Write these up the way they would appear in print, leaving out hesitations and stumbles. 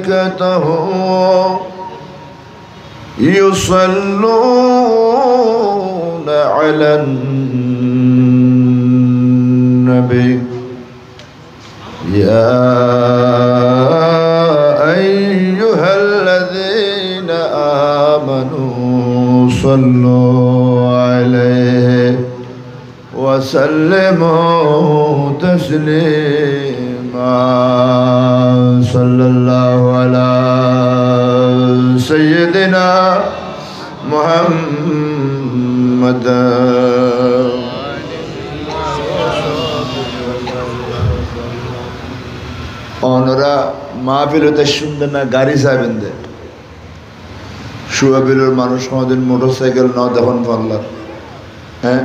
وملائكته يصلون على النبي يا أيها الذين آمنوا صلوا عليه وسلموا تسليما صلى الله على سيدنا محمد ওনারা মাহফিলতে শুনবেন না, গাড়ি যাবেন দে শুয়াবিলের মানুষ আমাদের মোটরসাইকেল ন দেখুন পারলাম। হ্যাঁ,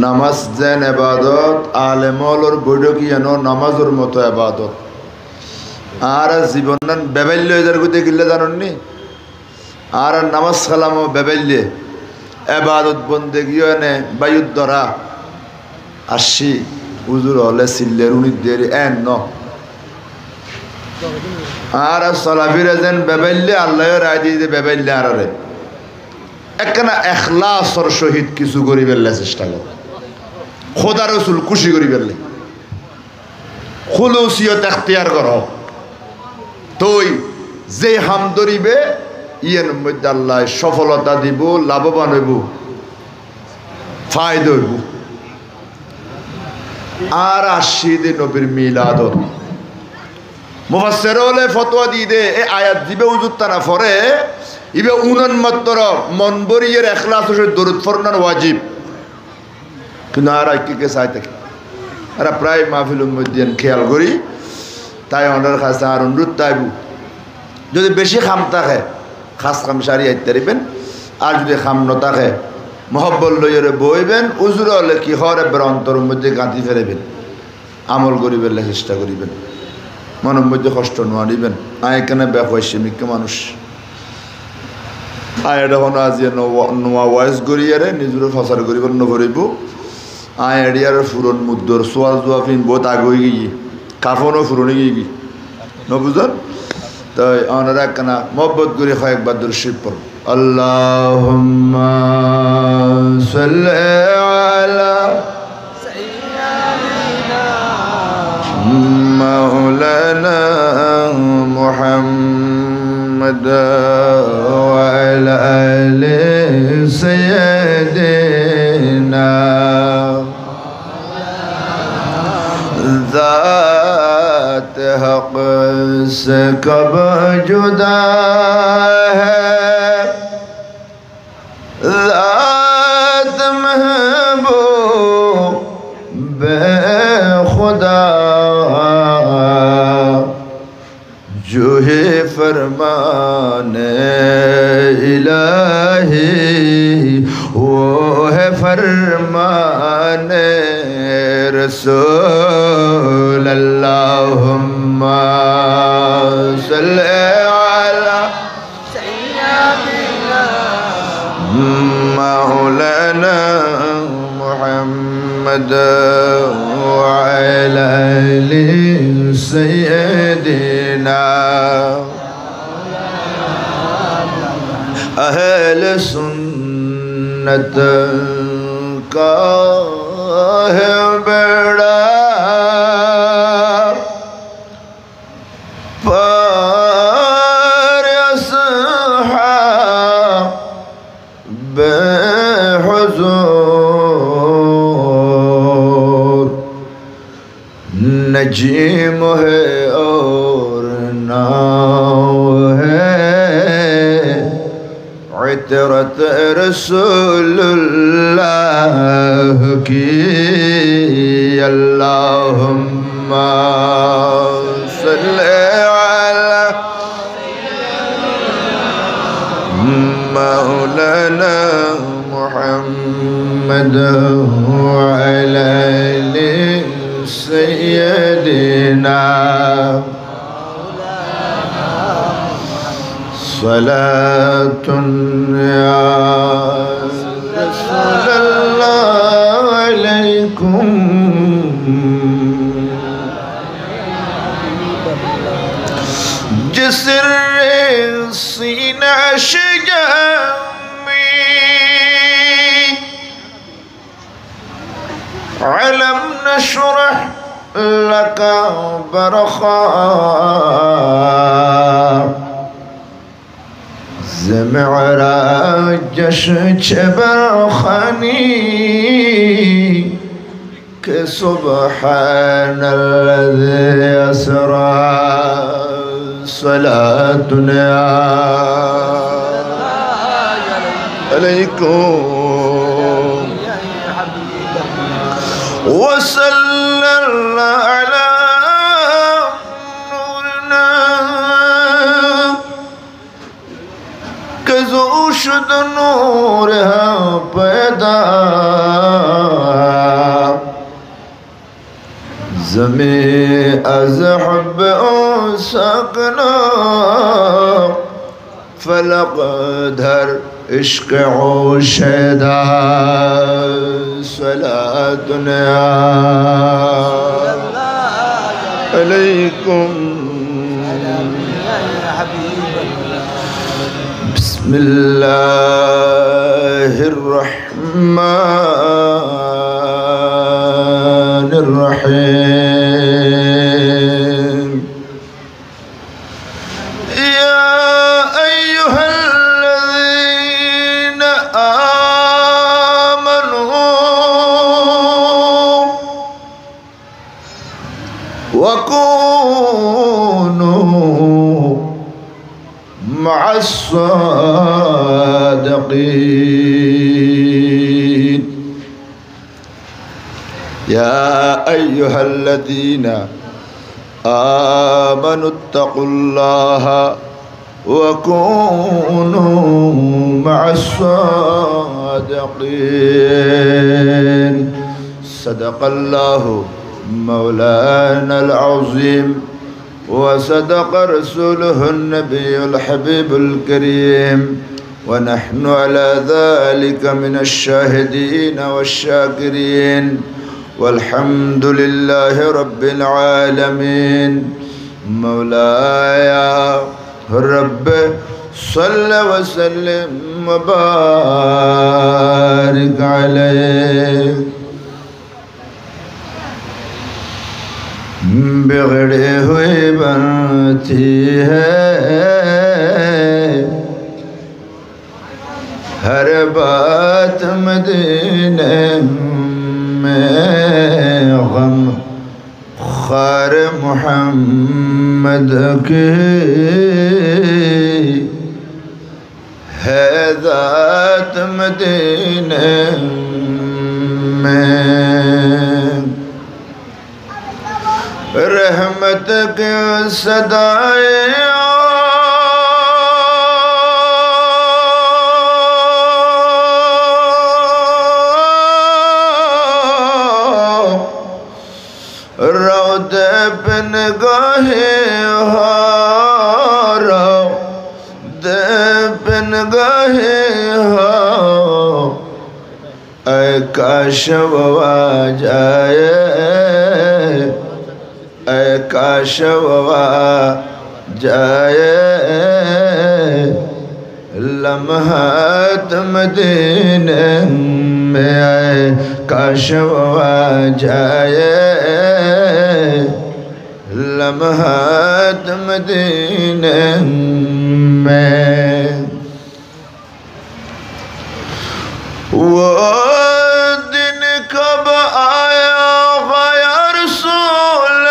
নামাজ যেন এবাদত, আলেমলর বৈঠকি যেন নামাজের মতো এবাদত। আর জীবন বেবাল্য এদের গতি গিলে জানেননি, আর নামাজ সালামও বেবাল্যে এবাদত বন্দেগিও এনে বায়ুর ধরা আসি উজুর হলে সিল্লের উনিদের এন ন আর সলাফিরে যেন বেবাল্যে আল্লাহ রায় দিয়ে বেবাল্যে আরে একখানা এখলাসর সহিত কিছু করি ফেললে চেষ্টা কর, খোদা রসুল খুশি করি ফেললে খুলুসিয়ত এখতিয়ার কর। তুই যে হাম ধরিবে ইয়ের মধ্যে আল্লাহ সফলতা দিব, লাভবান হইব, ফায়দা হইব। আর আশিদে নবীর মিলাদত মুফাসসির হলে ফতোয়া দিয়ে দে এ আয়াত দিবে উজুর তারা ফরে ইবে উনন মাত্র মন বরিয়ের ইখলাস ও দরুদ ফরনান ওয়াজিব। কিন্তু আর কি চাই থাকে আর প্রায় মাহফিলের মধ্যে খেয়াল করি তাই ওনার কাছে আর অনুরোধ তাইব যদি বেশি খাম থাকে খাস খাম সারি আইতে পারিবেন, আর যদি খাম ন থাকে মহব্বত লইরে বইবেন, উজুর হলে কি হরে অন্তরের মধ্যে গাঁথি ফেরাবেন, আমল করিবেন চেষ্টা করিবেন, মনের মধ্যে কষ্ট নোয়ারিবেন। আয় এখানে ব্যাপক মানুষ আয় এটা কোনো আজি নোয়া ওয়াইজ করিয়ারে নিজের ফসার করিব নভরিব আয় এডিয়ার ফুরন মুদ্দর সোয়াল জোয়া ফিন বহুত আগে গিয়ে কাফনও ফুরনে গিয়ে নবুঝন। তাই ওনারা একখানা মহব্বত করে কয়েকবার দর্শিত পড় আল্লাহুম্মা সাল্লি আলা সাইয়্যিদিনা মাওলানা মুহাম্মদ ওয়া আলা আলি সাইয়্যিদিনা ذات حق سے کب جدا ہے ذات محبوب بے خدا جو ہے فرمان الہی وہ ہے فرمان رسول اللہم صلی علی سیدنا مولانا محمد وعلى آل سیدنا اہل سنت کا ہے بیڑا پر اصحاب حضور نجیم ہے اور ناؤ ہے عطرت رسول اللہ کی اللہم صلی علی مولانا محمد وعلی آل سیدنا صلاة یا رسول اللہ علیکم سر سینہ شجمی علم نشرح لك برخا زمعراجش برخني كسبحان الذي أسرى صلاتنا عليكم وصلى الله على نورنا كزوشد نورها پیدا زمین از حب سقنا فلق در عشق عشدا صلاتنا علیکم بسم الله الرحمن الرحيم يا أيها الذين آمنوا وكونوا مع الصادقين يا أيها الذين آمنوا اتقوا الله وكونوا مع الصادقين صدق الله مولانا العظيم وصدق رسوله النبي الحبيب الكريم ونحن على ذلك من الشاهدين والشاكرين والحمد لله رب العالمين مولاي رب صل وسلم وبارك عليه बिगड़े हुए बनती है हर बात मदीने में गम खार मोहम्मद की है ज़ात मदीने में रहमत के सदाएं रौदे पे निगाहे रौदे पे निगाहे ऐ काश वो आ जाए काश वो जाए लम्हात मदीने में आए काश वो जाए लम्हात मदीने में वो दिन कब आया या रसूल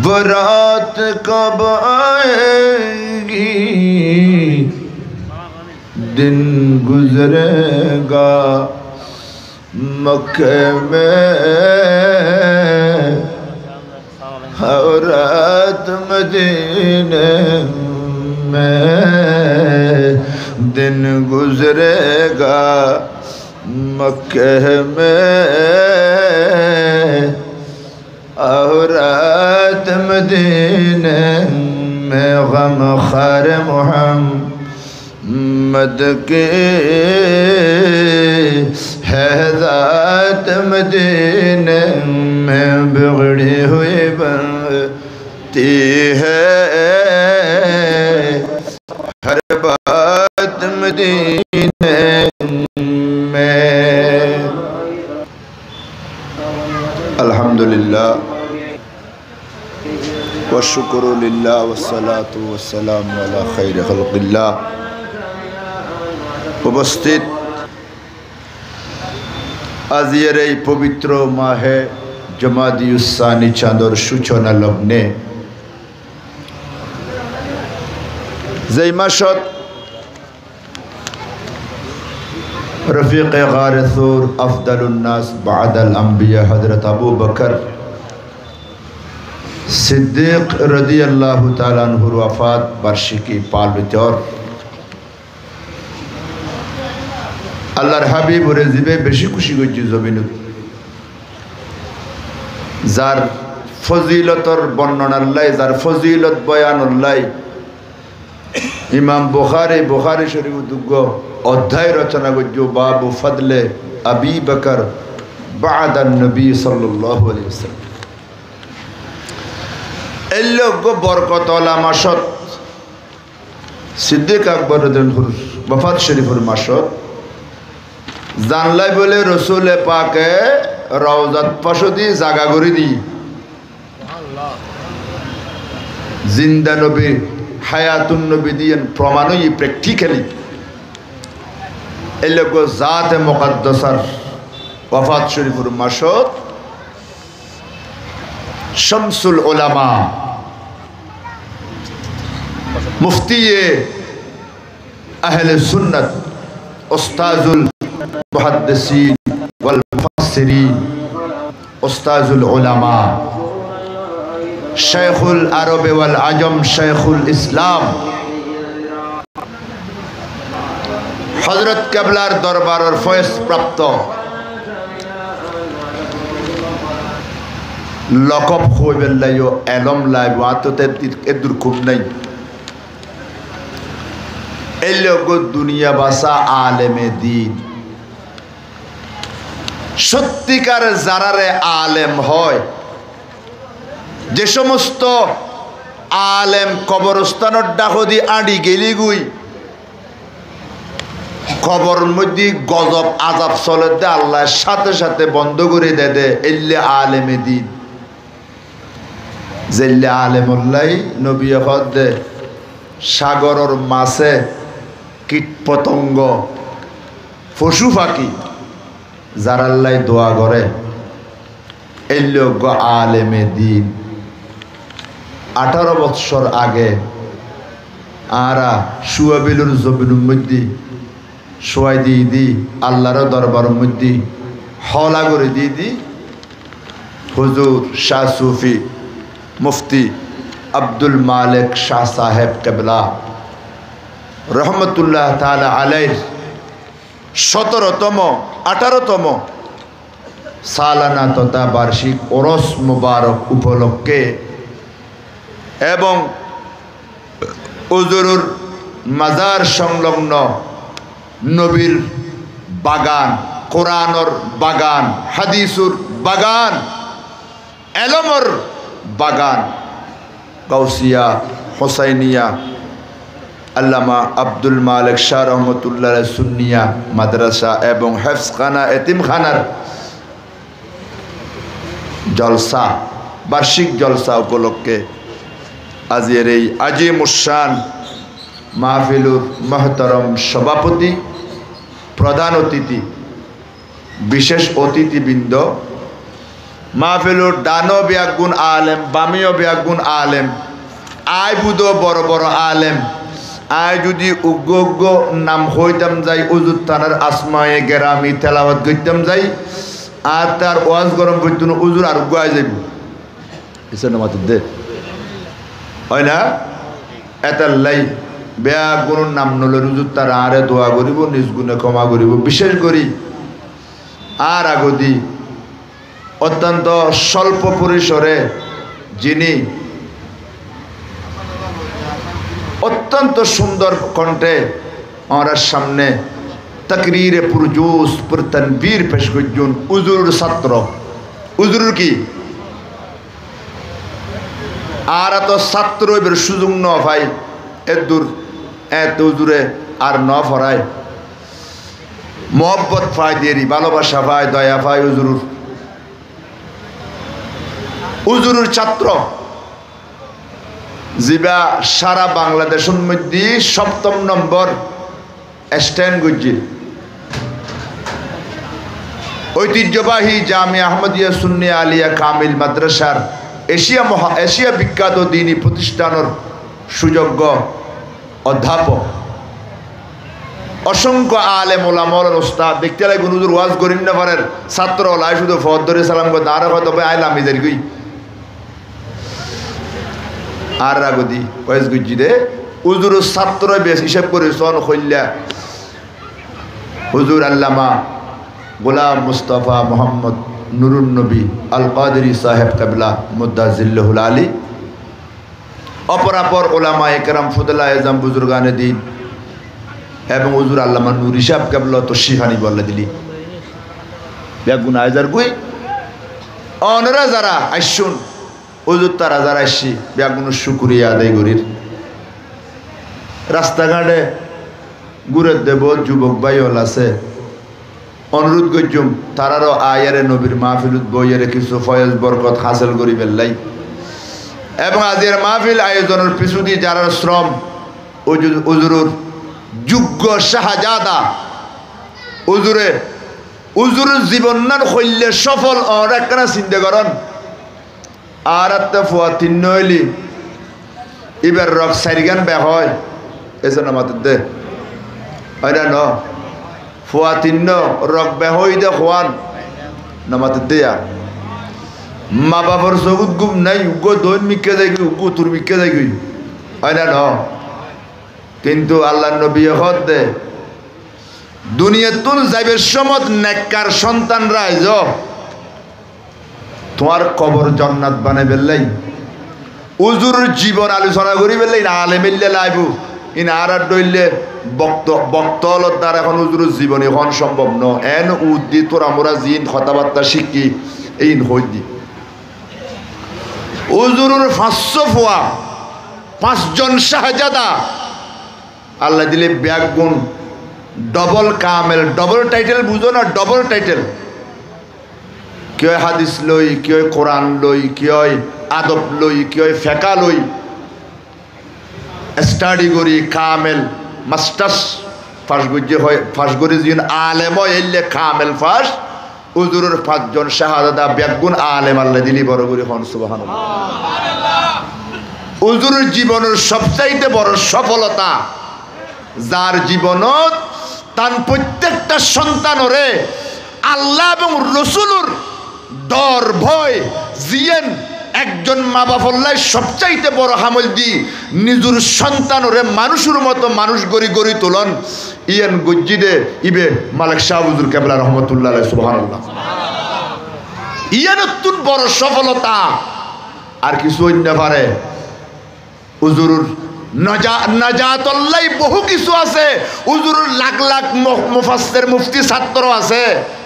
बरात कब आएगी दिन गुजरेगा मक्के में और रात मदीने में दिन गुजरेगा मक्के में और रात मदीने में गम खार मोहम्मद के है ज़ात मदीने में बिगड़ी हुई बनती है हर बात मदीने में। अल्हम्दुलिल्लाह व शुक्र लिल्लाह वस्सलातु वस्सलामु अला खैर खल्क़िल्लाह। उपस्थित আজিয়ের এই পবিত্র মাহে জমাদিউসানি চাঁদর সূচনা লগ্নে যেই মাসত রফিকে গারে সুর আফদালুন নাস বাদাল আম্বিয়া হযরত আবু বকর সিদ্দিক রাদিয়াল্লাহু তাআলা আনহুর ওয়াফাত বার্ষিকী পালিত। আল্লাহর হাবিব রেজিবে বেশি খুশি করছি জমিনত যার ফজিলতর বর্ণনাল্লাই যার ফজিলত বয়ানুল্লাই ইমাম বুখারী শরীফ দুগ্গ অধ্যায় রচনা করছ বাবু ফদলে আবি বকর বাদান নবী সাল্লাল্লাহু আলাইহি ওয়াসাল্লাম। এই লোক বরকতওয়ালা মাসত সিদ্দিক আকবর রাদিয়াল্লাহু ওয়াফাত শরীফের মাসত জানলাই বলে রসুলে পাকে রওজাত পাশদি জাগা করে দি জিন্দা নবী হায়াতুন নবী দিয়েন প্রমাণই প্র্যাকটিক্যালি এই লোক জাতে মুকদ্দাসার ওয়াফাত শরীফের মাসত শামসুল উলামা মুফতিয়ে আহলে সুন্নাত উস্তাজুল মুহাদ্দিসিন ওয়াল মুফাসসিরিন উস্তাজুল উলামা শাইখুল আরব ওয়াল আজম শাইখুল ইসলাম হযরত কেবলার দরবারের ফয়েজ প্রাপ্ত লকব হইবেল্লাইও এলম লাইব আততে এদুর খুব নাই এই লোক দুনিয়া বাসা আলেমে দ্বীন সত্যিকার যারারে আলেম হয় যে সমস্ত আলেম কবরস্থানের ডাকদি আড়ি গেলি গুই খবর মধ্যে গজব আজাব চলে দে আল্লাহ সাথে সাথে বন্ধ করে দে এল্লে আলেমে দ্বীন যেল্লে আলেমুল্লাই নবী দে সাগরের মাছে কীট পতঙ্গ পশু পাখি যারাল্লাই দোয়া করে এই লোক আলেমে দ্বীন। 18 বৎসর আগে আরা সুয়াবিলুর জমিনের মধ্যে শোয়াই দিয়ে দি আল্লাহর দরবারের মধ্যে হলা করে দিয়ে দি হুজুর শাহ সুফি মুফতি আব্দুল মালিক শাহ সাহেব কেবলা রহমতুল্লাহ তাআলা আলাইহির 18তম সালানা তথা বার্ষিক ওরস মুবারক উপলক্ষে এবং হুজুরুর মাজার সংলগ্ন নবীর বাগান কোরআনর বাগান হাদিসুর বাগান এলমর বাগান গাউসিয়া হোসাইনিয়া আল্লামা আব্দুল মালিক শাহ রহমতুল্লাহ সুন্নিয়া মাদ্রাসা এবং হেফজখানা এতিমখানার জলসা বার্ষিক জলসা উপলক্ষে আজকের এই আজিমুশান মাহফিলুর মহতরম সভাপতি প্রধান অতিথি বিশেষ অতিথিবৃন্দ মাহফিলুর ডানো বিয়াগুন আলেম বামিও বিয়াগুন আলেম আয় বুধো বড় বড় আলেম আয় যদি উগ্র উগ্র নাম হইতাম যাই উজুর থানার আসমায়ে গেরামি তেলাওয়াত করতাম যাই আর তার ওয়াজ গরম করতো না উজুর আর উগ্র আয় যাইব ইসেন মাতুর দে হয় না এটার লাই বেয়া গুণর নাম নলে উজুর তার আরে দোয়া করিব নিজ গুণে ক্ষমা করিব বিশেষ করি আর আগদি অত্যন্ত স্বল্প পরিসরে যিনি অত্যন্ত সুন্দর কণ্ঠে আমার সামনে तकरीर पुरजोश पुर तनवीर पेश करजुन उजुर ছাত্র उजुर की আর তো ছাত্র এর সুযোগ ন ভাই এদুর এত উজুরে আর ন ফরায় মোহব্বত পায় দেরি ভালোবাসা পায় দয়া পায় উজুরুর ছাত্র জিবা সারা বাংলাদেশের মধ্যে 7ম নম্বর স্ট্যান্ড গুজির ঐতিহ্যবাহী জামিয়া আহমদিয়া সুন্নিয়া আলিয়া কামিল মাদ্রাসার এশিয়া বিখ্যাত দ্বীনি প্রতিষ্ঠানের সুযোগ্য অধ্যাপক অসংখ্য আলেম ওলামার ওস্তাদ দেখতে লাগে হুজুর ওয়াজ করেন না পারেন ছাত্র লাই শুধু ফদ ধরে সালাম করে আর তবে আইলাম ইদের গই আর রাগদি ওয়াজ গুজি দে হুজুর ছাত্র বেশ হিসাব করে সন কইলা হুজুর আল্লামা গোলাম মুস্তাফা মোহাম্মদ নুরুন নবী আল কাদেরী সাহেব কাবলা মুদ্দাজিল্লাহুল আলী অপরাপর ওলামা একরাম ফুদলা এজাম বুজুর্গানে দিন এবং হুজুর আল্লামা নুরি সাহেব কাবলা তো শিখানি বলে দিলি বেগুন আইজার গুই অনরা যারা আইসুন হুজুর তারা যারা আইসি বেগুনের শুকরিয়া আদায় করির রাস্তাঘাটে ঘুরে দেব যুবক ভাই হল আছে অনুরোধ করছুম তারারও আয়ারে নবীর মাহফিলত বইয়ের কিছু ফয়েজ বরকত হাসিল করি ফেললাই এবং আজকের মাহফিল আয়োজনের পিছু দিয়ে যারা শ্রম উজুরুর যোগ্য শাহজাদা উজুরের জীবনার শৈল্যে সফল একখানা চিন্তা করেন আর একটা ফুয়া তিন হইলি এবার রক সারিগান বে হয় এসে আমাদের দে হয় না ন ফুয়া তিন্ন রক বে হই দে খোয়ান নামাতে দেয়া মা বাবার চকুত গুম নাই উগ্র দৈন মিকে যাই গই উগ্র তোর মিকে যাই গই হয় না ন কিন্তু আল্লাহ নবী হদ দে দুনিয়াতুন যাইবে সমত নেককার সন্তানরা আইজ তোমার কবর জান্নাত বানাই বেললাই উজুর জীবন আলোচনা করি বেললাই না আলে মিললে লাইবু ইন আর দইলে বক্তলত দ্বারা এখন উজুর জীবন এখন সম্ভব ন এন উদ্দি তোর আমরা জিন কথাবার্তা শিখি এই হই দি উজুরুর 500 ফুয়া 5 জন শাহজাদা আল্লাহ দিলে ব্যাগ গুণ ডবল কামেল ডবল টাইটেল বুঝো না ডবল টাইটেল কেউ হাদিস লই কেউ কোরআন লই কেউ আদব লই কেউ ফেকা লই স্টাডি করি কামেল মাস্টার্স ফার্স্ট গজ্জে হয় ফার্স্ট করে যিন আলেম এলে কামেল ফার্স্ট উজুরের 5 জন শাহাদাত ব্যাগুন আলেম আল্লাহ দিলি বড় করে হন সুবহানাল্লাহ উজুরের জীবনের সবচাইতে বড় সফলতা যার জীবনত তার প্রত্যেকটা সন্তানরে আল্লাহ এবং রসুলুর ডর ভয় জিয়েন একজন মা বাপল্লাই সবচাইতে বড় হামল দি নিজের সন্তানরে মানুষের মতো মানুষ গড়ি গড়ি তোলন ইয়ান গজ্জিদে ইবে মালিক শাহ হুজুর কেবলা রহমতুল্লাহ আলাইহি সুবহানাল্লাহ ইয়ান অত্যন্ত বড় সফলতা আর কিছু অন্য পারে হুজুরুর নাজাতুল্লাহ বহু কিছু আছে হুজুরুর লাখ লাখ মুফাসসির মুফতি ছাত্র আছে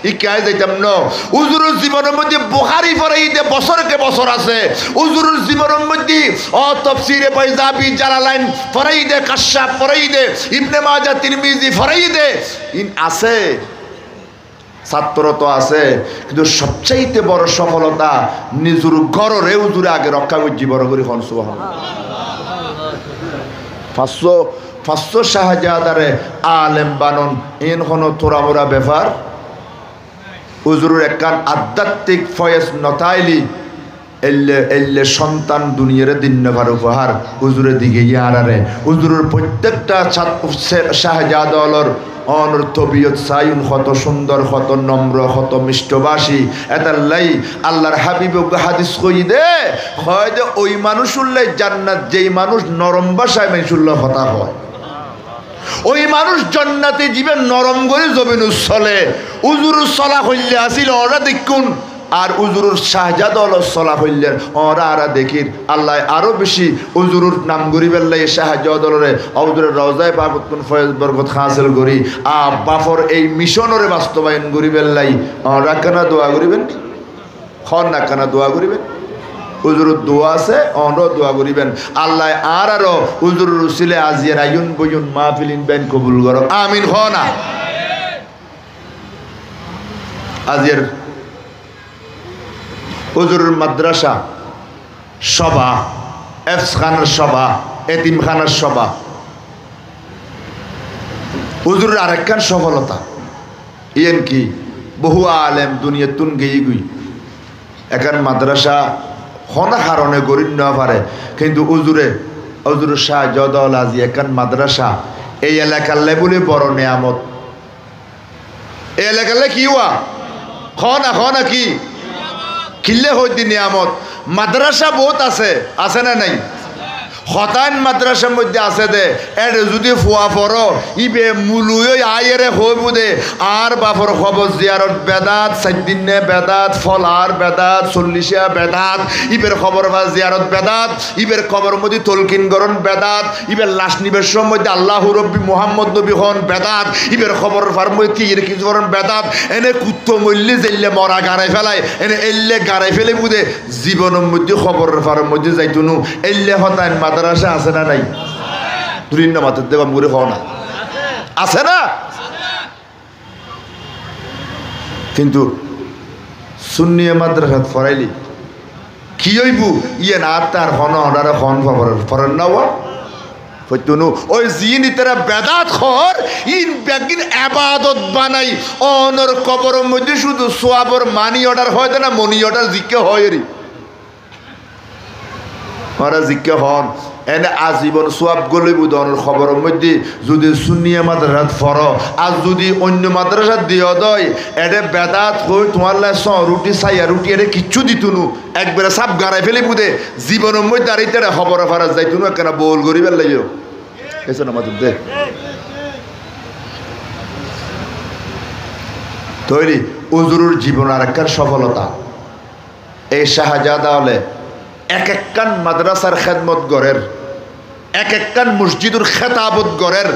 ই কাজ যাইতাম ন হুজুরুর জীবনের মধ্যে বুখারী ফরাইদে বছরকে বছর আছে হুজুরুর জীবনের মধ্যে তাফসীরে বাইজাবি জালালাইন ফরাইদে কাশাফ ফরাইদে ইবনে মাজাহ তিরমিজি ফরাইদে ইন আছে ছাত্র তো আছে কিন্তু সবচাইতে বড় সফলতা নিজুর ঘরে হুজুরে আগে রক্ষা করছি বড় করে হন সুবহানাল্লাহ 500 শাহজাদারে আলেম বানন ইন হনো তোরা মোরা ব্যাপার হুজুরের একখান আধ্যাত্মিক ফয়েজ নতাইলি এল্লে সন্তান দুনিয়ার দিনভার উপহার হুজুরের দিকে ইয়ারারে হুজুরের প্রত্যেকটা শাহজাদালর অনর তবিয়ত সাইন কত সুন্দর কত নম্র কত মিষ্টভাষী এতাল্লাই আল্লাহর হাবিব হাদিস কই দে হয় যে ওই মানুষুল্লাই জান্নাত যেই মানুষ নরম ভাষায় মানুষুল্লাহ কথা হয় ওই মানুষ জান্নাতে জীবে নরম করে জমিন চলে হুজুর চলা হইলে আসিল ওরা দেখুন আর উজুরুর শাহজাদ চলা হইলেন ওরা আরা দেখির আল্লাহ আরো বেশি উজুরুর নাম গরি বেল্লাই শাহজাদ অবদুরের রওজায় পাকুন ফয়েজ বরকত হাসিল করি বাফর এই মিশনরে বাস্তবায়ন করি বেল্লাই ওরা কেন দোয়া করিবেন খন না কেন দোয়া করিবেন উজুরুর দোয়া আছে অন্য দোয়া করিবেন আল্লাহ আরো উজুরুর উসিলে আজিয়ার আইন বইন মাহফিলিন বেন কবুল করো আমিন হ না আজিয়ার উজুরুর মাদ্রাসা সভা এফসখানার সভা এতিমখানার সভা উজুরের আরেকখান সফলতা ইয়েন কি বহু আলেম দুনিয়া তুন গেই গুই এখান মাদ্রাসা হনা হারণে গরিব না পারে কিন্তু উজুর শাহ জদল আজি এখান মাদ্রাসা এই এলাকার লেবুলে বড় নেয়ামত এই এলাকালে কি হওয়া খনা কি কিল্লে হইতি নিয়ামত মাদ্রাসা বহুত আছে না নাই হতান মাদ্রাসার মধ্যে আছে দে এর যদি ফুয়া পড়ো ইবে মুলুই আয়েরে হইব দে আর বাপর খবর জিয়ারত বেদাত সাইদিনে বেদাত ফলার বেদাত চল্লিশা বেদাত ইবের খবর বা জিয়ারত বেদাত ইবের খবর মধ্যে তলকিন গরণ বেদাত ইবের লাশ নিবেশর মধ্যে আল্লাহ রব্বি মোহাম্মদ নবী হন বেদাত ইবের খবর ফার মধ্যে কিছু করেন বেদাত এনে কুত্ত মল্লি জেললে মরা গাড়াই ফেলায় এনে এল্লে গাড়াই ফেলে বুধে জীবনের মধ্যে খবরের ফার মধ্যে যাইতুনু এল্লে হতান মাদ্রাসা আছে না নাই দুরিন না মাথার দেবা মুড়ে হও না আছে না কিন্তু সুন্নিয়ে মাদ্রাসা ফরাইলি কি হইব ইয়ে না তার হন হনারে হন ফরেন না হইতুনু ওই জিন ইতারা বেদাত খর ইন বেগিন ইবাদত বানাই অনর কবরের মধ্যে শুধু সোয়াবর মানি অর্ডার হয় না মনি অর্ডার জিকে হয় রে ওরা জিকে হন এনে আজীবন সোয়াব গলে বুধনের খবরের মধ্যে যদি সুন্নিয়া মাদ্রাসাত ফর আর যদি অন্য মাদ্রাসাত দিও দয় এডে বেদাত হই তোমার লাই রুটি সাইয়া রুটি এডে কিচ্ছু দিতুনু একবারে সাপ গাড়াই ফেলে বুধে জীবনের মধ্যে আর ইতারে খবর ফারা যাইতুনু একখানা বল করিবার লাগিও এসে না মাতুর দে তৈরি উজুরুর জীবন আর একখান সফলতা এই শাহজাদা হলে এক একখান মাদ্রাসার খেদমত গড়ের এক একখান মসজিদুর খেতাবত গড়ের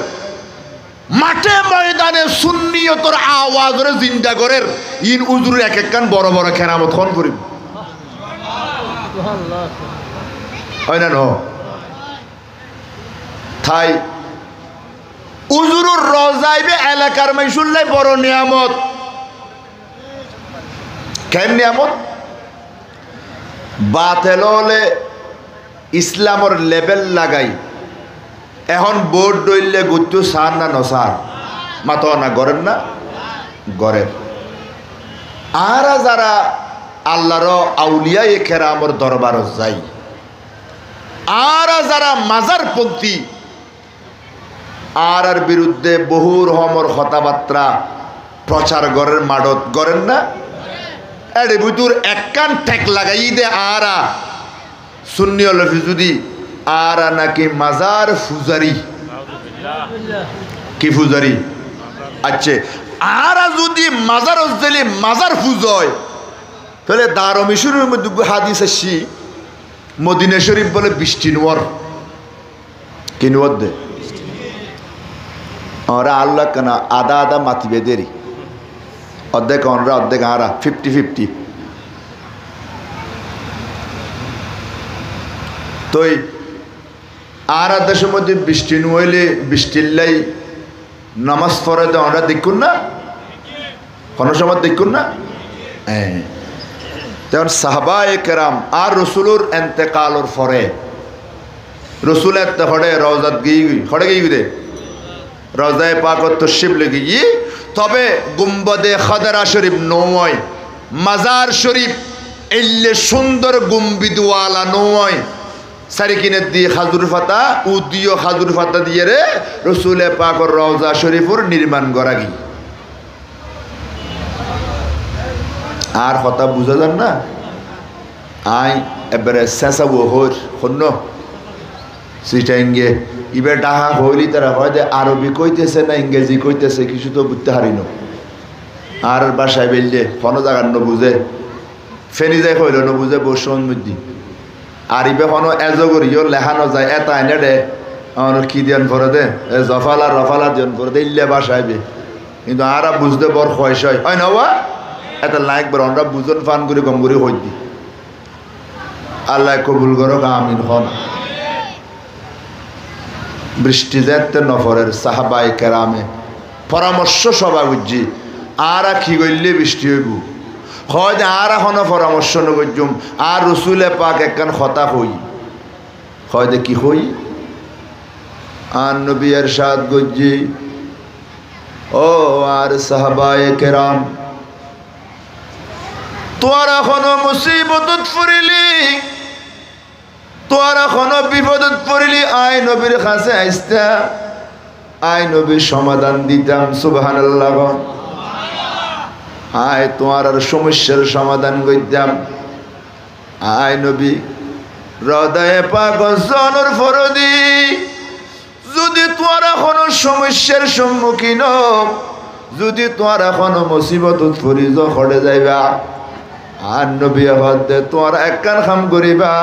মাঠে ময়দানে সুন্নিয়তর আওয়াজরে জিন্দা গড়ের ইন উজুরের এক একখান বড় বড় খেরামত খন করিব হয় না ন তাই উজুরুর রজাইবে এলাকার মাইসুল্লাই বড় নিয়ামত কেন নিয়ামত বাতেল হলে ইসলামর লেবেল লাগাই এখন বোর্ড দইলে গুচ্ছু সার না নসার মাত না গড়েন না গড়ের আর যারা আল্লাহর আউলিয়া এ কেরামর দরবার যাই আর যারা মাজার পন্থী আর বিরুদ্ধে বহু রকমের কথাবার্তা প্রচার গড়ের মাডত গড়েন না এর ভিতর একখান ঠেক লাগাই দে আরা সুন্নি লফি যদি আরা নাকি মাজার ফুজারি কি ফুজারি আচ্ছা আরা যদি মাজার দিলে মাজার ফুজয় তাহলে দারমিশুরের মধ্যে হাদিস আসি মদিনা শরীফ বলে বৃষ্টি নোয়ার কি নোয়ার দে ওরা আল্লাহ কেনা আদা আদা মাতিবে দেরি অর্ধেক অনরা অর্ধেক আরা 50-50 তো আর দেশের মধ্যে বৃষ্টি নইলে বৃষ্টির লাই নামাজ পড়ে তো আমরা দেখুন না কোনো সময় দেখুন না হ্যাঁ তখন সাহাবায়ে কেরাম আর রসুলোর এন্তেকালর ফরে রসুল এতে হড়ে রওজাত গিয়ে হড়ে গিয়ে দে রওজায়ে পাকত তশরিফ লেগে গিয়ে তবে গুম্বদে খাদরা শরীফ নয় মাজার শরীফ এলে সুন্দর গুম্বিদওয়ালা নয় সারিকিনের দিয়ে খাজুর ফাতা উদিও খাজুর ফাতা দিয়ে রে রসুলে পাকর রওজা শরীফুর নির্মাণ করা গি আর কথা বুঝা যান না আই এবারে শেষাবো হর হন্য সেটা ইঙ্গে ইবে ডাহা হইলি তারা হয় যে আরবি কইতেছে না ইংরেজি কইতেছে কিছু তো বুঝতে হারিনো আর বাসায় বেললে কোনো জায়গার ন বুঝে ফেনি যাই কইল নবুঝে বসন মধ্যে আর ইবে কোনো এজ করিও লেখানো যায় এটা এনে দে আমার কি দিয়ান পরে দে জফালা রফালা দিয়ান পরে দে ইল্লে বাসাইবে কিন্তু আর বুঝতে বড় খয়স হয় না ওয়া এটা লাইক বড় আমরা বুঝন ফান করে গম করে হই দি আল্লাহ কবুল করো আমিন হন বৃষ্টি যেতে নফরের সাহাবাই কেরামে পরামর্শ সবাই বুঝছি আর কি করলে বৃষ্টি হইব হয় যে আর এখনো পরামর্শ নগজুম আর রসুলে পাক একখান কথা হই হয় যে কি হই আর নবী এরশাদ গজ্জি ও আর সাহাবায়ে কেরাম তোর এখনো মুসিবতত পড়িলি তোর এখনো বিপদত পড়িলি আয় নবীর কাছে আইস্তা আয় নবীর সমাধান দিতাম সুবহানাল্লাহ আয় তোমার আর সমস্যার সমাধান করতাম আয় নবী হৃদয়ে পাগজনের ফরদি যদি তোমার এখনো সমস্যার সম্মুখীন যদি তোমার এখনো মুসিবতত পড়িজ করে যাইবা আর নবী হদে তোমার একখান কাম করিবা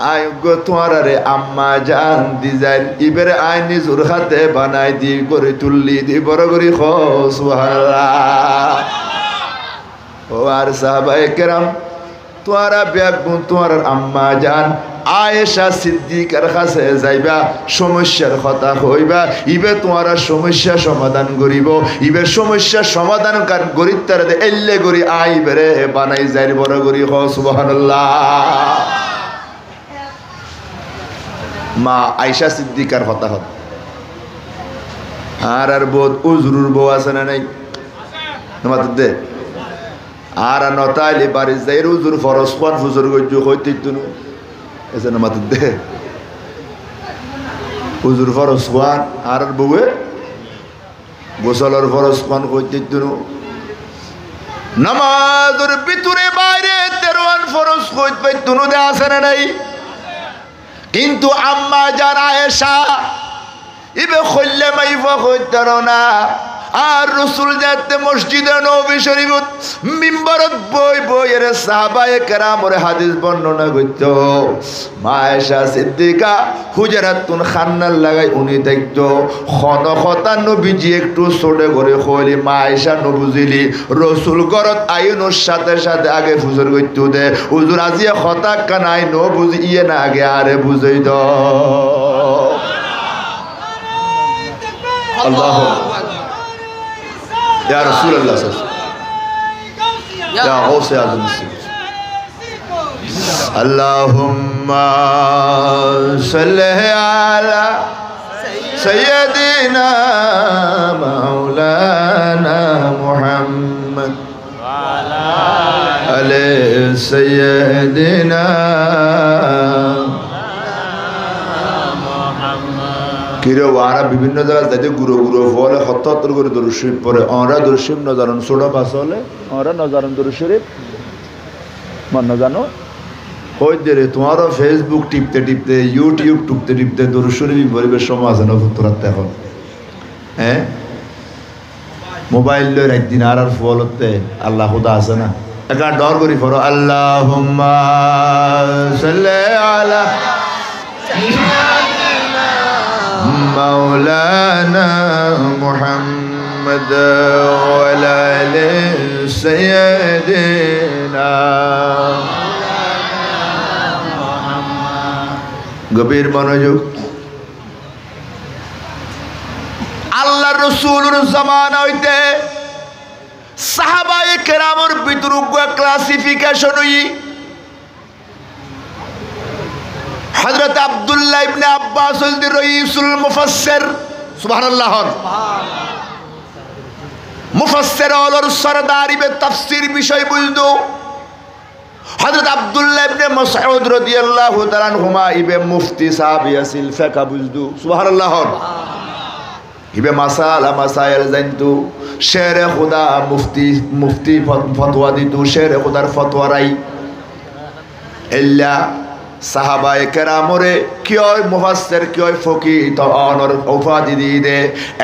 আয় গো তোমার রে আম্মা জান ডিজাইন ইবের আই নিজুর হাতে বানাই দি করে তুললি দি বড় করি খ সুবহানাল্লাহ ও আর সাহাবায়ে কেরাম তোরা বেগুন তোমার আম্মা জান আয়েশা সিদ্দিকার কাছে যাইবা সমস্যার কথা কইবা ইবে তোমার সমস্যা সমাধান করিব ইবে সমস্যা সমাধান কার গরিব তার এল্লে গরি আইবেরে বানাই যাই বড় করি খ সুবহানাল্লাহ মা আয়েশা সিদ্দিকার কথা হত আর বোধ উজরুর বউ আছে না নাই তোমার দে আর নতাইলে বাড়ি যাই উজুর ফরজ খান ফুজুর গজ্জু হইতে তুনু এসে নামাত দে উজুর ফরজ খান আর বউয়ে গোসলের ফরজ খান হইতে তুনু নামাজের ভিতরে বাইরে 13 ফরজ হইতে পাই তুনু দে আছে না নাই কিন্তু আম্মা জান আয়েশা ইবে খল্লে মাইফা কইতার না আর রাসূল যাতে মসজিদে নববী শরীফত মিম্বরত বই বই এর সাহাবায়ে কেরামের হাদিস বর্ণনা করত মা আয়েশা সিদ্দিকা হুজরাতুন খান্নার লাগাই উনি দেখতো খনখতা নবীজি একটু ছোটে করে কইলি মা আয়েশা নবুজিলি রাসূল ঘরত আইনোর সাথে সাথে আগে ফুজর করতে দে হুজুর আজিয়া খতা কানাই নবুজি ইয়ে না আগে আরে বুঝাই দাও আল্লাহু يا رسول الله صلى الله عليه وسلم يا غوث يا عظيم اللهم صل على سيدنا مولانا محمد وعلى آل سيدنا কিরে ওরা বিভিন্ন জায়গায় যাতে গুরু গুরু ফলে হত্তর করে দরুদ শরীফ পড়ে ওরা দরুদ শরীফ নজারন ছোড়া পাস হলে ওরা নজারন দরুদ শরীফ মন জানো কই দে রে তোমারও ফেসবুক টিপতে টিপতে ইউটিউব টিপতে টিপতে দরুদ শরীফ পরিবেশ সময় আছে না ফুতরাতে এখন হ্যাঁ মোবাইল লই একদিন আর ফলতে আল্লাহ খুদা আছে না একা ডর করি পড়ো আল্লাহুম্মা সাল্লি আলা مولانا محمد وعلى آل سيدنا গভীর মনোযোগ আল্লাহর রাসূলের জামানা হইতে সাহাবায়ে কেরামের ভিতরে ক্লাসিফিকেশন হই হযরত আব্দুল্লাহ ইবনে আব্বাস রাইসুল মুফাসসির সুবহানাল্লাহ মুফাসসির হলোর সরদার ইবে তাফসীর বিষয় বুঝদো হযরত আব্দুল্লাহ ইবনে মাসউদ রাদিয়াল্লাহু তাআলা আনহুমা ইবে মুফতি সাহাবী আসিল ফিকহ বুঝদো সুবহানাল্লাহ ইবে মাসালা মাসাইল জানতু শেরে খোদা মুফতি ফতোয়া দিতু শেরে খোদার ফতোয়া রাই ইল্লা সাহাবায়ে কেরামরে কিয় মুফাসসির কিয় ফকি তনর উপাধি দিয়ে দে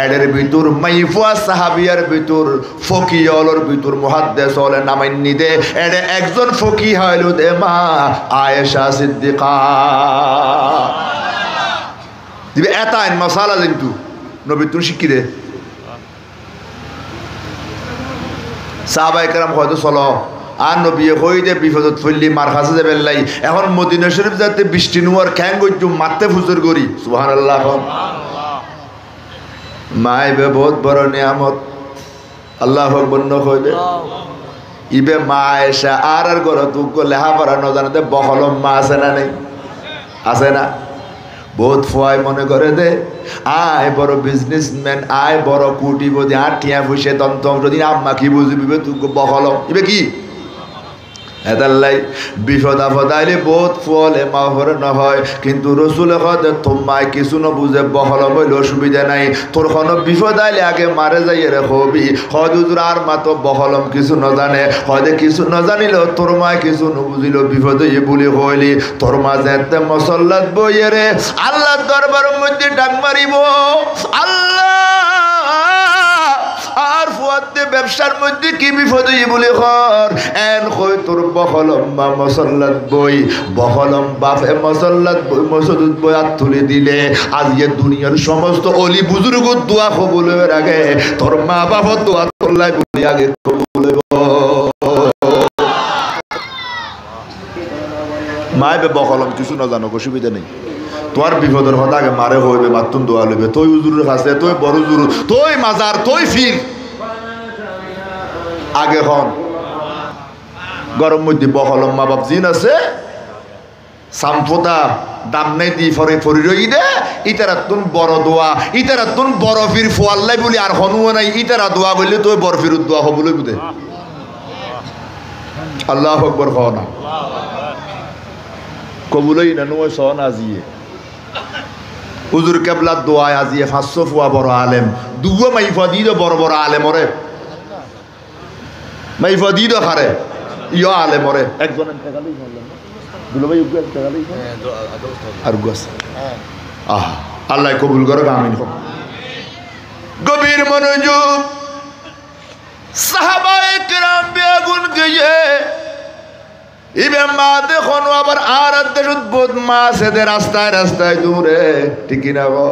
এদের ভিতর মাইফুয়া সাহাবিয়ার ভিতর ফকিয়লর ভিতর মুহাদ্দিস হলে নামাইনি দে এর একজন ফকি হইল দে মা আয়েশা সিদ্দিকা দিবে এটা আইন মশালা কিন্তু নবী তুমি শিখি দে সাহাবায়ে কেরাম হয়তো চলো আর নবী কই দে বিপদত ফেললি মার খাসে যাবে লাই এখন মদিনা শরীফ যাতে বৃষ্টি নোয়ার খ্যাং গইতু মারতে ফুজুর করি সুবহানাল্লাহ মাইবে বহুত বড় নিয়ামত আল্লাহু আকবার ন কইবে ইবে মা আয়েশা আর ঘর তুক লেহা পড়া ন জানাতে বহলম মা আছে না নাই আছে না বহুত ফয় মনে করে দে আয় বড় বিজনেসম্যান আয় বড় কোটিপতি আর টিয়া ফুসে তন্ত যদি আম্মা কি বুঝবিবে তুক বহলম ইবে কি এদাল্লাই বিপদ আপদ আইলে বহুত ফলে মাহর নহয় কিন্তু রসুল হদে তোমায় কিছু ন বুঝে বহলম হইলে অসুবিধা নাই তোর কোনো বিপদ আইলে আগে মারে যাইয়ে রে হবি হদ উজুর আর মাতো বহলম কিছু ন জানে হদে কিছু ন জানিল তোর মায় কিছু ন বুঝিল বিপদ ইয়ে বলি হইলি তোর মা যেতে মসল্লাত বইয়ে রে আল্লাহ দরবারের মধ্যে ডাক মারিব আল্লাহ আর ফুয়াতে ব্যবসার মধ্যে কি বিপদ হইয়ে বলি হর এন কই তোর বহলম বা মসল্লাত বই বহলম বাপে মসল্লাত বই মসজিদ বই আর তুলে দিলে আজকে দুনিয়ার সমস্ত অলি বুজুর্গ দোয়া কবুলের আগে তোর মা বাবা দোয়া করলাই বলি আগে কবুল মাইবে বহলম কিছু না জানো অসুবিধা নেই তোমার বিপদের কথা আগে মারে হইবে মাতুন দোয়া লইবে তুই উজুরের কাছে তুই বড় জুরু তুই মাজার তুই ফির আগে হন গরম মধ্যে বহলম মা বাপ জিন আছে সাম্পদা দাম নাই দি ফরে ফরি রই দে ইতারা তুন বড় দোয়া ইতারা তুন বড় ফির ফোয়াল্লাই বলি আর হনুও নাই ইতারা দোয়া বললে তুই বড় ফির দোয়া হবলে বুঝে আল্লাহু আকবার খাওয়া কবুলই না নয় সন আজিয়ে হুজুর কেবলা দোয়ায় আজিয়ে 500 ফুয়া বড় আলেম দুগো মাইফা দি বড় বড় আলেম ওরে মাইফা দি হারে ইয় আলেম ওরে একজন টাকালেই বললেন দুলো ভাই উগ্র টাকালেই আর গুয়াস আল্লাহ কবুল করো আমিন গভীর মনোযোগ সাহাবায়ে কেরাম বেগুন গিয়ে ইবে মা দেখুন আবার আর দেশত বদমাস এদের রাস্তায় রাস্তায় দূরে ঠিক না গো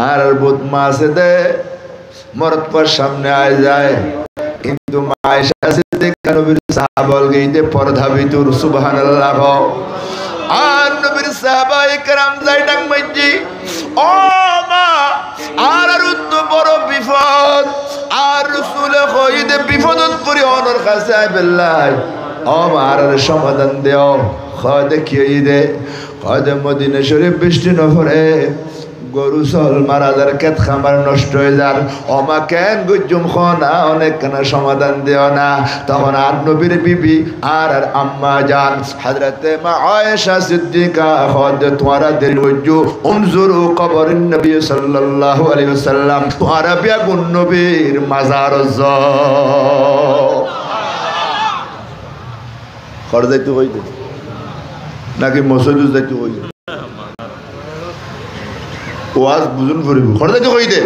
আর বদমাস এদে মরত পর সামনে আয় যায় কিন্তু মা আয়েশা সিদ্দিকা নবীর সাহাবাল গইতে পর্দা ভিতর সুবহানাল্লাহ আর নবীর সাহাবায়ে কেরাম যাই ডাক মাইজি ও মা আর তো বড় বিপদ আর রাসূলে কইতে বিপদত পড়ি ওনার কাছে আইবেলাই আমার সমাধান দেও খদে কি দে খদে মদিনা শরীফ বৃষ্টি নফরে গরু চল মারাদার কেত খামার নষ্ট হয়ে যার অমা কেন গুজুম খানা অনেক কেন সমাধান দেও না তখন আর নবীর বিবি আর আম্মা জান হযরতে মা আয়েশা সিদ্দিকা খদে তোমারা দিল গুজু উনজুরু কবরিন নবী সাল্লাল্লাহু আলাইহি ওয়াসাল্লাম তোমারা বেগুন নবীর মাজার জ খড় যাইতে হইতে নাকি মসজিদ যাইতে হইতে ওয়াজ বুঝুন ফুরিব খড় যাইতে হইতে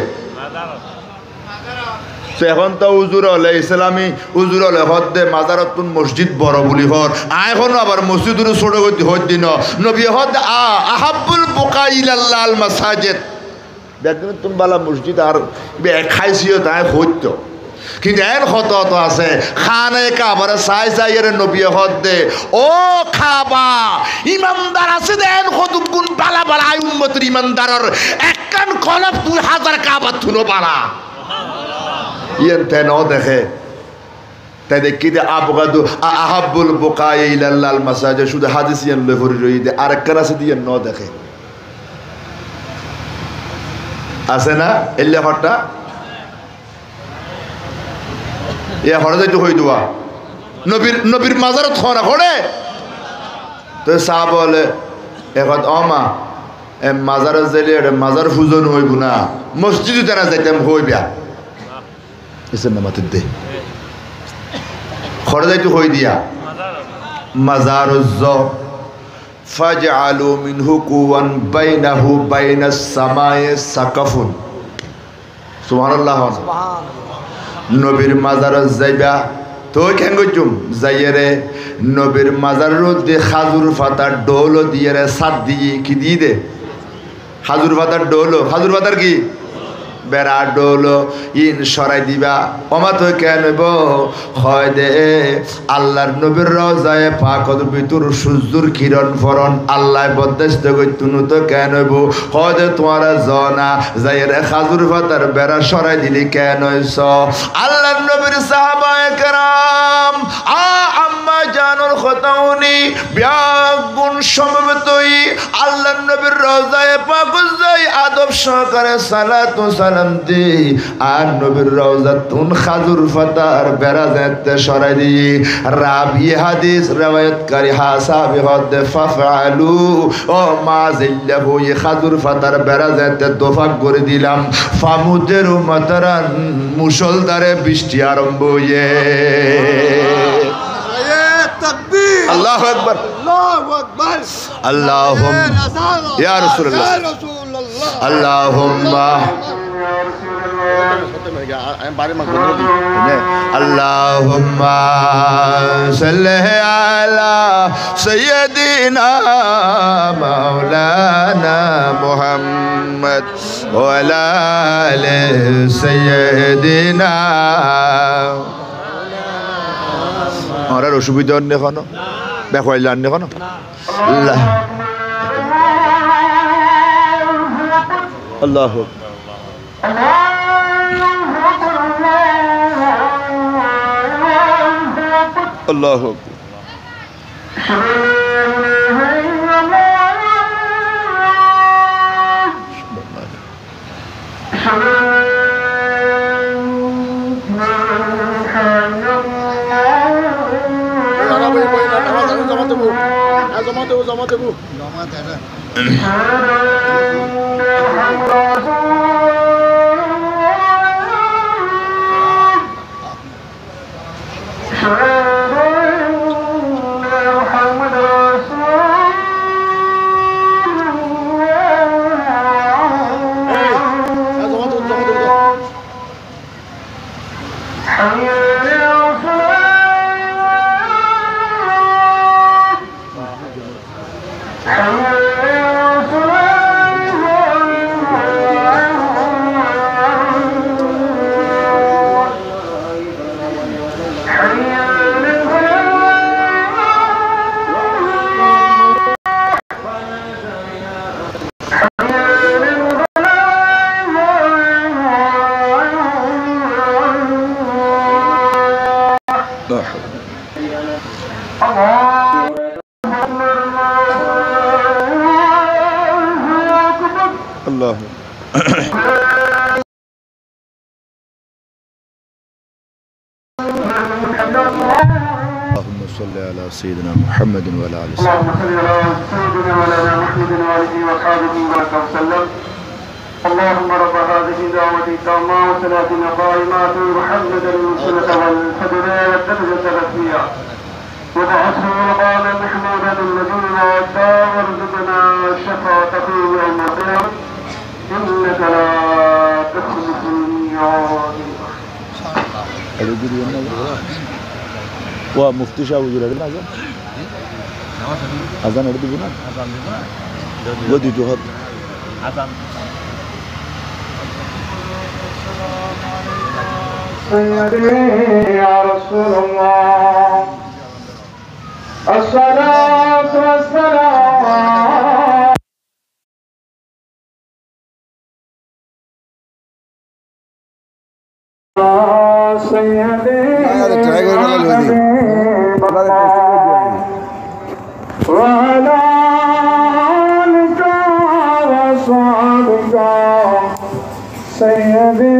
এখন তো উজুর হলে ইসলামী উজুর হলে হদ্দে মাজারত মসজিদ বড় বলি হর এখনো আবার মসজিদের ছোট গতি হদ্দি নবী হদ আহাব্বুল বুকা ইলাল্লাহ আল মাসাজিদ দেখবেন তুমি বালা মসজিদ আর খাইছিও তাই হইত কিন্তু এর হত আছে খানে কাবার সাই সাইয়ের নবী হদ্দে ও খাবা ইমানদার আছে দেন কত গুণ বালা বালা আই উম্মতের ইমানদারর একখান কলব 2000 কাবা তুলো বালা ইয়েন তেন দেখে তাই দেখি দে আবগাদু আহাব্বুল বুকা ইলাল্লাহ আল মাসাজিদ শুধু হাদিস ইয়ান লে ভরি রই দে আর একখান আছে দিয়ে ন দেখে আছে না এল্লে হটটা এ হরে যাইতে হই দোয়া নবীর মাজারত খরা হরে তো সাহ বলে এখন অমা এ মাজারে যাইলে মাজার ফুজন হইব না মসজিদে তারা যাইতাম হইবা এসে নামাতে দে খরে যাইতে হই দিয়া মাজার জ ফাজআলু মিনহু কুওয়ান বাইনাহু বাইনাস সামায়ে সাকাফুন। সুবহানাল্লাহ। নবীর মাজারত যাইবা তো কেন গজুম যাইরে নবীর মাজারের মধ্যে খাজুর পাতার ডোল দিয়ে রে সাত দিয়ে কি দিয়ে দে খাজুর পাতার ডোল। খাজুর পাতার কি বেড়া ডোল ইন সরাই দিবা। ওমা তো কেন হয় দে আল্লাহর নবীর রওজায়ে পাকর ভিতর সূর্যের কিরণ ফরন আল্লাহ বদ্দেশত কইতুনু তো কেন হয় দে তোমারা জনা যাইরে খাজুর পাতার বেড়া সরাই দিলি কেন হইছ। আল্লাহর নবীর সাহাবায়ে কেরাম আম্মা জানুর খতাউনি ব্যাগুন সমবেতই আল্লাহর নবীর রওজায়ে পাক যাই আদব সহকারে সালাতু সালাম দি আর নবীর রওজাতুন খাজুর পাতার বেড়া যেতে সরাই দি। রাবি হাদিস রওয়ায়াতকারী হাসাবি হদ ফাফআলু ও মা জিল্লাহু খাজুর পাতার বেড়া যেতে দফাক করে দিলাম। ফামুদের মাতারান মুষলধারে বৃষ্টি আরম্ভ হয়ে। আল্লাহু আকবার আল্লাহু আকবার আল্লাহুম্মা ইয়া রাসূলুল্লাহ আল্লাহুম্মা আল্লাহুম্মা সাল্লি আলা সাইয়্যিদিনা মাওলানা মুহাম্মদ ওয়া আলা আলি সাইয়্যিদিনা। আর অসুবিধা অন্য এখনো বেখাইলে আন্য এখনো আল্লাহ আল্লাহ আল্লাহ اللهم صل على سيدنا محمد وعلى آله وسلم. اللهم صل على سيدنا مولانا محمد وآله وصحبه وسلم. اللهم رب هذه الدعوة التامة وصلاة قائمة محمدا السنة والفجر والدرجة الرفيعة وبعثه مقام محمودا الذي وعدا وارزقنا الشفاعة يوم القيامة إنك لا تخلف الميعاد. ومفتي شاه وزير الأعظم أذان أرد بنا ودي جهاد أذان سيدي يا رسول الله الصلاة والسلام سيدي وعلى آلك وصحبك سيدي